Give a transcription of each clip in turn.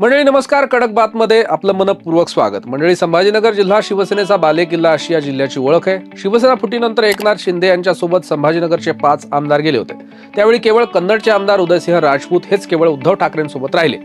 मंडळी नमस्कार. कडक बातमध्ये आपलं मनपूर्वक स्वागत. मंडळी, संभाजीनगर जिल्हा शिवसेनेचा बालेकिल्ला अशी या जिल्ह्याची ओळख आहे. शिवसेना फुटीनंतर एकनाथ शिंदे यांच्यासोबत संभाजीनगरचे 5 आमदार गेले होते. त्यावेळी केवळ कन्नडचे आमदार उदयसिंह राजपूत हेच केवळ उद्धव ठाकरेंसोबत राहिले.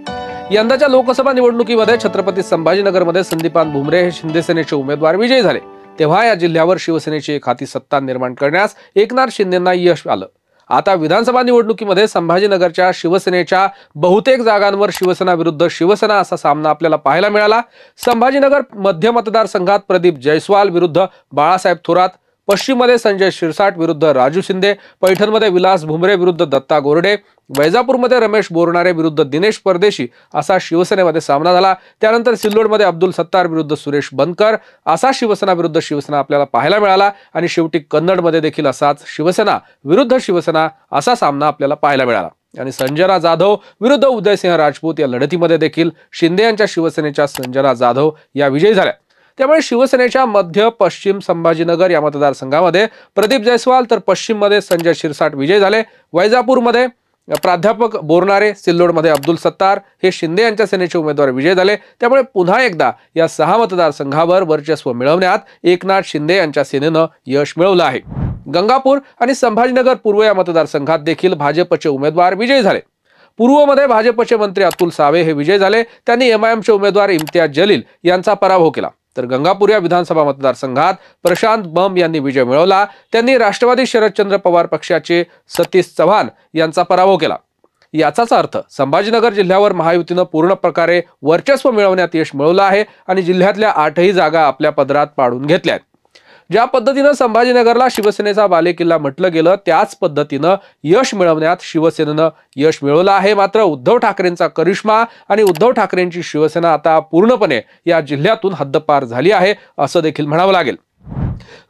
यंदाच्या लोकसभा निवडणुकीमध्ये छत्रपती संभाजीनगरमध्ये संदीपान भुमरे हे शिंदे सेनेचे उमेदवार विजयी झाले. तेव्हा या जिल्ह्यावर शिवसेनेची एक हाती सत्ता निर्माण करण्यास एकनाथ शिंदेंना यश आलं. आता विधानसभा निवडणुकीमध्ये संभाजीनगरच्या शिवसेनेच्या बहुतेक जागांवर शिवसेना विरुद्ध शिवसेना असा सामना आपल्याला पाहायला मिळाला. संभाजीनगर मध्य मतदारसंघात प्रदीप जयस्वाल विरुद्ध बाळासाहेब थोरात, पश्चिममध्ये संजय शिरसाट विरुद्ध राजू शिंदे, पैठणमध्ये विलास भुमरे विरुद्ध दत्ता गोरडे, वैजापूरमध्ये रमेश बोरणारे विरुद्ध दिनेश परदेशी असा शिवसेनेमध्ये सामना झाला. त्यानंतर सिल्लोडमध्ये अब्दुल सत्तार विरुद्ध सुरेश बनकर असा शिवसेना विरुद्ध शिवसेना आपल्याला पाहायला मिळाला. आणि शेवटी कन्नडमध्ये देखील असाच शिवसेना विरुद्ध शिवसेना असा सामना आपल्याला पाहायला मिळाला. आणि संजना जाधव विरुद्ध उदयसिंह राजपूत या लढतीमध्ये देखील शिंदे यांच्या शिवसेनेच्या संजना जाधव या विजयी झाल्या. त्यामुळे शिवसेनेच्या मध्य पश्चिम संभाजीनगर या मतदारसंघामध्ये प्रदीप जयस्वाल तर पश्चिममध्ये संजय शिरसाट विजयी झाले. वैजापूरमध्ये प्राध्यापक बोरणारे, सिल्लोडमध्ये अब्दुल सत्तार हे शिंदे यांच्या सेनेचे उमेदवार विजयी झाले. त्यामुळे पुन्हा एकदा या 6 मतदारसंघावर वर्चस्व मिळवण्यात एकनाथ शिंदे यांच्या सेनेनं यश मिळवलं आहे. गंगापूर आणि संभाजीनगर पूर्व या मतदारसंघात देखील भाजपचे उमेदवार विजयी झाले. पूर्वमध्ये भाजपचे मंत्री अतुल सावे हे विजयी झाले. त्यांनी एमआयएमचे उमेदवार इम्तियाज जलील यांचा पराभव केला. तर गंगापूर या विधानसभा मतदारसंघात प्रशांत बम यांनी विजय मिळवला. त्यांनी राष्ट्रवादी शरदचंद्र पवार पक्षाचे सतीश चव्हाण यांचा पराभव केला. याचाच अर्थ संभाजीनगर जिल्ह्यावर महायुतीनं पूर्ण प्रकारे वर्चस्व मिळवण्यात यश मिळवलं आहे आणि जिल्ह्यातल्या 8ही जागा आपल्या पदरात पाडून घेतल्यात. ज्या पद्धतीनं संभाजीनगरला शिवसेनेचा बालेकिल्ला म्हटलं गेलं त्याच पद्धतीनं यश मिळवण्यात शिवसेनेनं यश मिळवलं आहे. मात्र उद्धव ठाकरेंचा करिश्मा आणि उद्धव ठाकरेंची शिवसेना आता पूर्णपणे या जिल्ह्यातून हद्दपार झाली आहे असं देखील म्हणावं लागेल.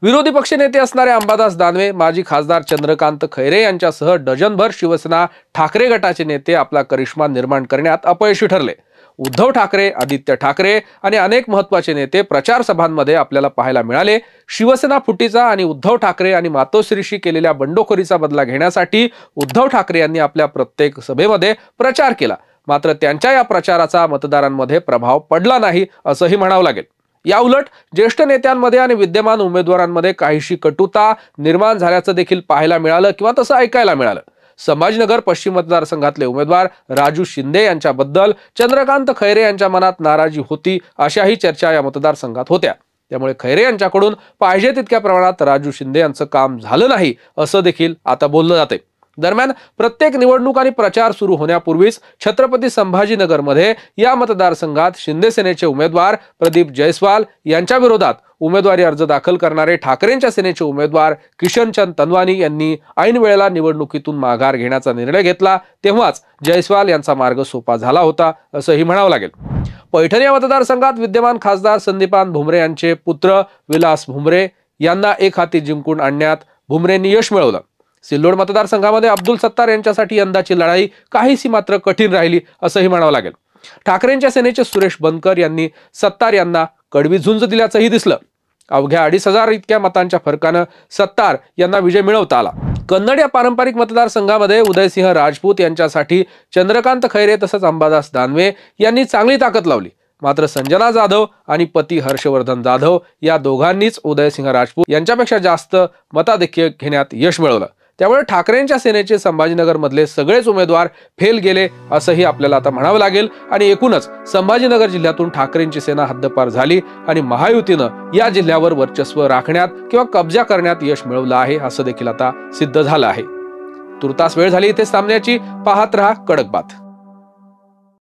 विरोधी पक्षनेते असणारे अंबादास दानवे, माजी खासदार चंद्रकांत खैरे यांच्यासह डझनभर शिवसेना ठाकरे गटाचे नेते आपला करिश्मा निर्माण करण्यात अपयशी ठरले. उद्धव ठाकरे, आदित्य ठाकरे आणि अनेक महत्त्वाचे नेते प्रचार सभांमध्ये आपल्याला पाहायला मिळाले. शिवसेना फुटीचा आणि उद्धव ठाकरे आणि मातोश्रीशी केलेल्या बंडखोरीचा बदला घेण्यासाठी उद्धव ठाकरे यांनी आपल्या प्रत्येक सभेमध्ये प्रचार केला. मात्र त्यांच्या या प्रचाराचा मतदारांमध्ये प्रभाव पडला नाही असंही म्हणावं लागेल. या उलट ज्येष्ठ नेत्यांमध्ये आणि विद्यमान उमेदवारांमध्ये काहीशी कटुता निर्माण झाल्याचं देखील पाहायला मिळालं किंवा तसं ऐकायला मिळालं. संभाजीनगर पश्चिम मतदारसंघातले उमेदवार राजू शिंदे यांच्याबद्दल चंद्रकांत खैरे यांच्या मनात नाराजी होती अशाही चर्चा या मतदारसंघात होत्या. त्यामुळे खैरे यांच्याकडून पाहिजे तितक्या प्रमाणात राजू शिंदे यांचं काम झालं नाही असं देखील आता बोललं जाते. दरम्यान प्रत्येक निवडणूक आणि प्रचार सुरू होण्यापूर्वीच छत्रपती संभाजीनगरमध्ये या मतदारसंघात शिंदे सेनेचे उमेदवार प्रदीप जयस्वाल यांच्या विरोधात उमेदवारी अर्ज दाखल करणारे ठाकरेंच्या सेनेचे उमेदवार किशनचंद तनवानी यांनी ऐन वेळेला निवडणुकीतून माघार घेण्याचा निर्णय घेतला. तेव्हाच जयस्वाल यांचा मार्ग सोपा झाला होता असंही म्हणावं लागेल. पैठण या मतदारसंघात विद्यमान खासदार संदीपान भुमरे यांचे पुत्र विलास भुमरे यांना एक हाती जिंकून आणण्यात भुमरेंनी यश मिळवलं. सिल्लोड मतदारसंघामध्ये अब्दुल सत्तार यांच्यासाठी यंदाची लढाई काहीशी मात्र कठीण राहिली असंही म्हणावं लागेल. ठाकरेंच्या सेनेचे सुरेश बनकर यांनी सत्तार यांना कडवी झुंज दिल्याचंही दिसलं. अवघ्या 2,500 इतक्या मतांच्या फरकानं सत्तार यांना विजय मिळवता आला. कन्नड या पारंपरिक मतदारसंघामध्ये उदयसिंह राजपूत यांच्यासाठी चंद्रकांत खैरे तसंच अंबादास दानवे यांनी चांगली ताकद लावली. मात्र संजना जाधव आणि पती हर्षवर्धन जाधव या दोघांनीच उदयसिंह राजपूत यांच्यापेक्षा जास्त मताधिक्य घेण्यात यश मिळवलं. त्यामुळे ठाकरेंच्या सेनेचे संभाजीनगर मधले सगळेच उमेदवार फेल गेले असंही आपल्याला आता म्हणावं लागेल. आणि एकूणच संभाजीनगर जिल्ह्यातून ठाकरेंची सेना हद्दपार झाली आणि महायुतीनं या जिल्ह्यावर वर्चस्व राखण्यात किंवा कब्जा करण्यात यश मिळवलं आहे असं देखील आता सिद्ध झालं आहे. तुर्तास वेळ झाली इथे थांबण्याची. पाहत रहा कडक बात.